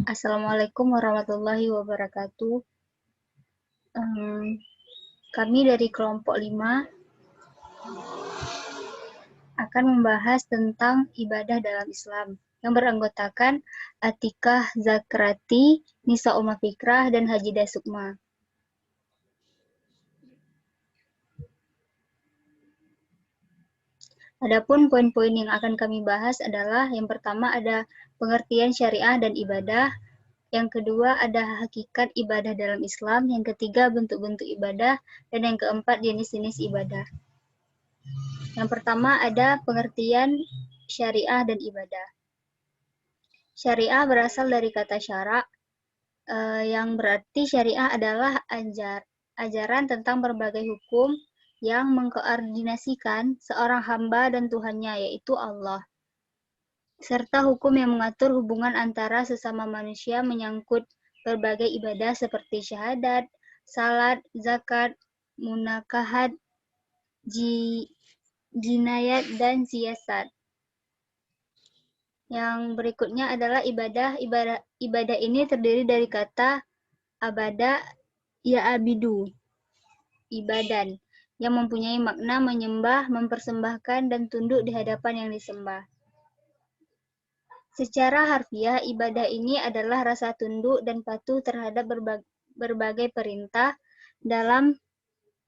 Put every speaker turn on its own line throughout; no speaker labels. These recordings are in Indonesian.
Assalamualaikum warahmatullahi wabarakatuh. Kami dari kelompok 5 akan membahas tentang ibadah dalam Islam yang beranggotakan Atikah, Zakrati, Nisa Uma Fikrah, dan Hajidah Sukma. Adapun poin-poin yang akan kami bahas adalah yang pertama ada pengertian syariah dan ibadah, yang kedua ada hakikat ibadah dalam Islam, yang ketiga bentuk-bentuk ibadah, dan yang keempat jenis-jenis ibadah. Yang pertama ada pengertian syariah dan ibadah. Syariah berasal dari kata syara, yang berarti syariah adalah ajaran tentang berbagai hukum yang mengkoordinasikan seorang hamba dan Tuhannya, yaitu Allah, serta hukum yang mengatur hubungan antara sesama manusia menyangkut berbagai ibadah seperti syahadat, salat, zakat, munakahat, jinayat, dan siasat. Yang berikutnya adalah ibadah. Ibadah ini terdiri dari kata abada ya'abidu, ibadan, yang mempunyai makna menyembah, mempersembahkan, dan tunduk di hadapan yang disembah. Secara harfiah, ibadah ini adalah rasa tunduk dan patuh terhadap berbagai perintah dalam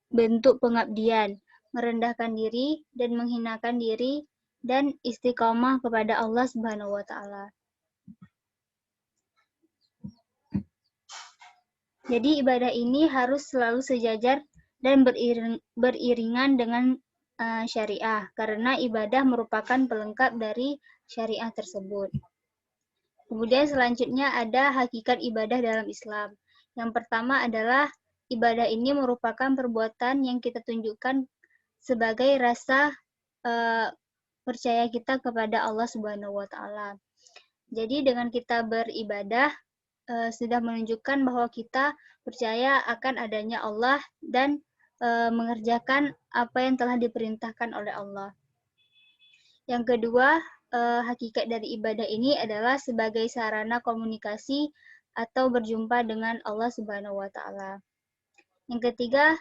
bentuk pengabdian, merendahkan diri dan menghinakan diri, dan istiqomah kepada Allah Subhanahu wa Ta'ala. Jadi ibadah ini harus selalu sejajar dan beriringan dengan syariah, karena ibadah merupakan pelengkap dari syariah tersebut. Kemudian selanjutnya ada hakikat ibadah dalam Islam. Yang pertama adalah ibadah ini merupakan perbuatan yang kita tunjukkan sebagai rasa percaya kita kepada Allah Subhanahu wa Ta'ala. Jadi dengan kita beribadah sudah menunjukkan bahwa kita percaya akan adanya Allah dan mengerjakan apa yang telah diperintahkan oleh Allah. Yang kedua, hakikat dari ibadah ini adalah sebagai sarana komunikasi atau berjumpa dengan Allah Subhanahu wa Ta'ala. Yang ketiga,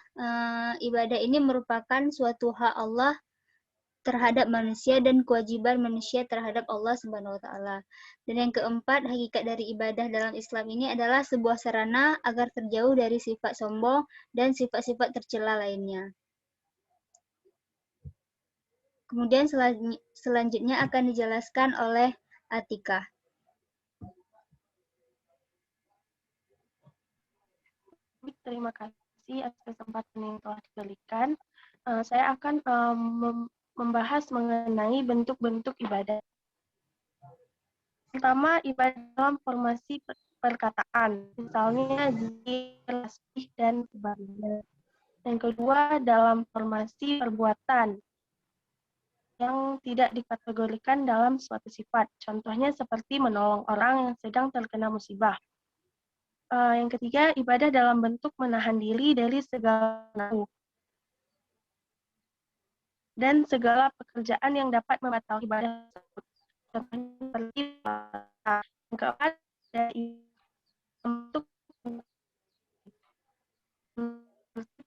ibadah ini merupakan suatu hak Allah terhadap manusia dan kewajiban manusia terhadap Allah Subhanahu wa Ta'ala. Dan yang keempat, hakikat dari ibadah dalam Islam ini adalah sebuah sarana agar terjauh dari sifat sombong dan sifat-sifat tercela lainnya. Kemudian selanjutnya akan dijelaskan oleh Atikah.
Terima kasih atas kesempatan yang telah diberikan. Saya akan membahas mengenai bentuk-bentuk ibadah. Pertama, ibadah dalam formasi perkataan, misalnya zikir, tasbih, dan sebagainya. Yang kedua, dalam formasi perbuatan yang tidak dikategorikan dalam suatu sifat. Contohnya seperti menolong orang yang sedang terkena musibah. Yang ketiga, ibadah dalam bentuk menahan diri dari segala nafsu dan segala pekerjaan yang dapat membatalkan ibadah tersebut. Contohnya seperti yang keempat, untuk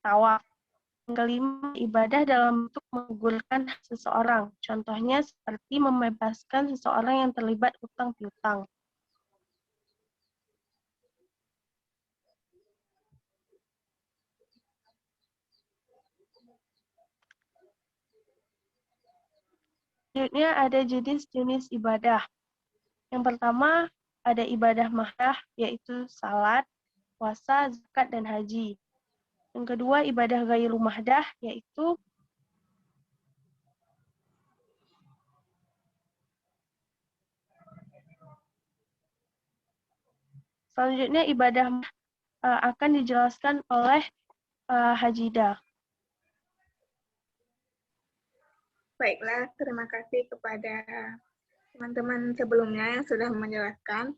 tawaf. Yang kelima, ibadah dalam bentuk menggugurkan seseorang. Contohnya seperti membebaskan seseorang yang terlibat hutang piutang. Selanjutnya ada jenis-jenis ibadah. Yang pertama ada ibadah mahdah, yaitu salat, puasa, zakat, dan haji. Yang kedua ibadah ghairu mahdah, yaitu selanjutnya ibadah akan dijelaskan oleh Hajidah.
Baiklah, terima kasih kepada teman-teman sebelumnya yang sudah menjelaskan.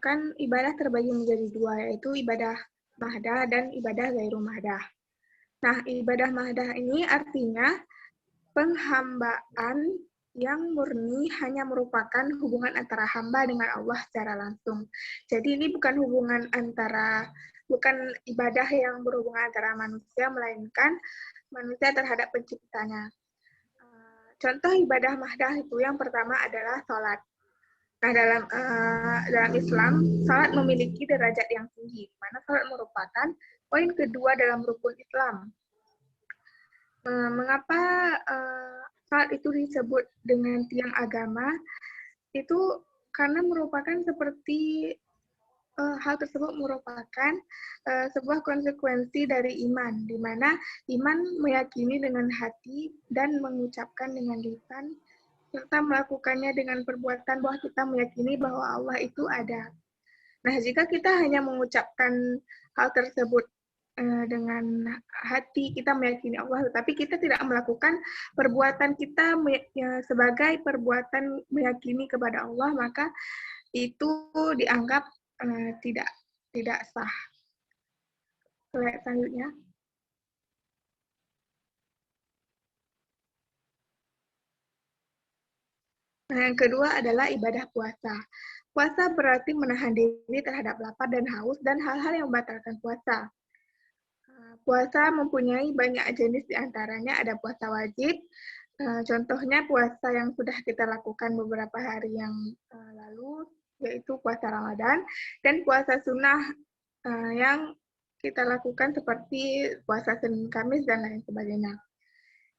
Kan ibadah terbagi menjadi dua, yaitu ibadah mahdah dan ibadah ghairu mahdah. Nah, ibadah mahdah ini artinya penghambaan yang murni hanya merupakan hubungan antara hamba dengan Allah secara langsung. Jadi ini bukan ibadah yang berhubungan antara manusia, melainkan manusia terhadap penciptanya. Contoh ibadah mahdah itu yang pertama adalah sholat. Nah, dalam Islam, salat memiliki derajat yang tinggi, di mana salat merupakan poin kedua dalam rukun Islam. Mengapa salat itu disebut dengan tiang agama? Itu karena merupakan seperti hal tersebut merupakan sebuah konsekuensi dari iman, di mana iman meyakini dengan hati dan mengucapkan dengan lisan, serta melakukannya dengan perbuatan bahwa kita meyakini bahwa Allah itu ada. Nah, jika kita hanya mengucapkan hal tersebut dengan hati, kita meyakini Allah, tetapi kita tidak melakukan perbuatan kita sebagai perbuatan meyakini kepada Allah, maka itu dianggap tidak sah. Slide selanjutnya. Nah, yang kedua adalah ibadah puasa. Puasa berarti menahan diri terhadap lapar dan haus dan hal-hal yang membatalkan puasa. Puasa mempunyai banyak jenis, diantaranya ada puasa wajib, contohnya puasa yang sudah kita lakukan beberapa hari yang lalu, yaitu puasa Ramadan, dan puasa sunnah yang kita lakukan seperti puasa Senin, Kamis, dan lain sebagainya.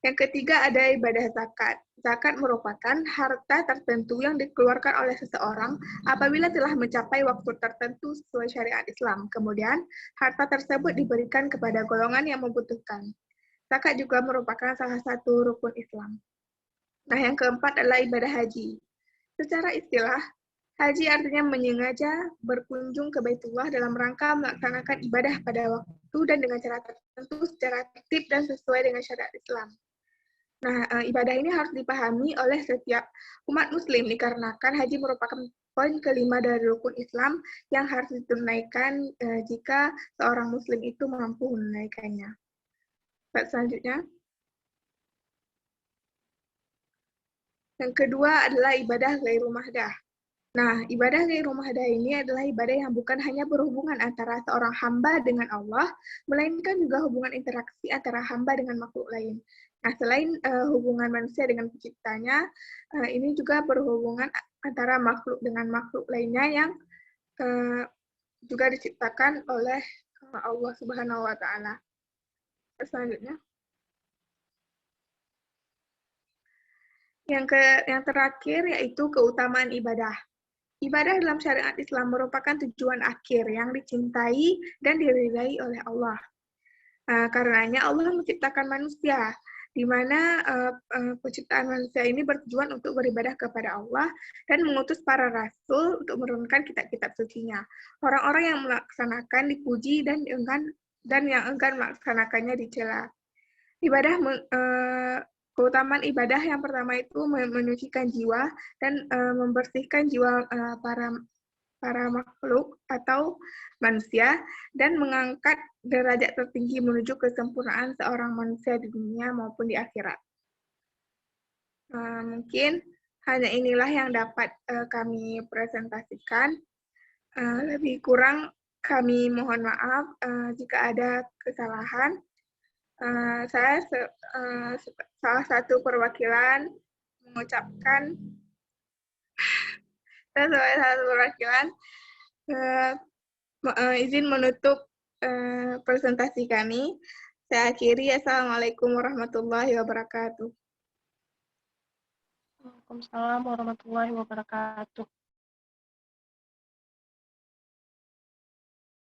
Yang ketiga ada ibadah zakat. Zakat merupakan harta tertentu yang dikeluarkan oleh seseorang apabila telah mencapai waktu tertentu sesuai syariat Islam. Kemudian, harta tersebut diberikan kepada golongan yang membutuhkan. Zakat juga merupakan salah satu rukun Islam. Nah, yang keempat adalah ibadah haji. Secara istilah, haji artinya menyengaja berkunjung ke Baitullah dalam rangka melaksanakan ibadah pada waktu dan dengan cara tertentu secara tertib dan sesuai dengan syariat Islam. Nah, ibadah ini harus dipahami oleh setiap umat muslim dikarenakan haji merupakan poin kelima dari rukun Islam yang harus ditunaikan jika seorang muslim itu mampu menunaikannya. Selanjutnya. Yang kedua adalah ibadah ghairul mahdah. Nah, ibadah ghairul mahdah ini adalah ibadah yang bukan hanya berhubungan antara seorang hamba dengan Allah, melainkan juga hubungan interaksi antara hamba dengan makhluk lain. Nah, selain hubungan manusia dengan penciptanya, ini juga berhubungan antara makhluk dengan makhluk lainnya yang juga diciptakan oleh Allah Subhanahu wa Ta'ala. Selanjutnya. Yang terakhir yaitu keutamaan ibadah. Ibadah dalam syariat Islam merupakan tujuan akhir yang dicintai dan diridai oleh Allah. Karenanya Allah menciptakan manusia, di mana penciptaan manusia ini bertujuan untuk beribadah kepada Allah dan mengutus para rasul untuk menurunkan kitab-kitab sucinya. Orang-orang yang melaksanakan dipuji dan yang enggan melaksanakannya dicela. Keutamaan ibadah yang pertama itu menyucikan jiwa dan membersihkan jiwa para makhluk atau manusia dan mengangkat derajat tertinggi menuju kesempurnaan seorang manusia di dunia maupun di akhirat. Mungkin hanya inilah yang dapat kami presentasikan. Lebih kurang kami mohon maaf jika ada kesalahan. Saya salah satu perwakilan mengucapkan izin menutup presentasi kami. Saya akhiri. Assalamualaikum warahmatullahi wabarakatuh.
Waalaikumsalam warahmatullahi wabarakatuh.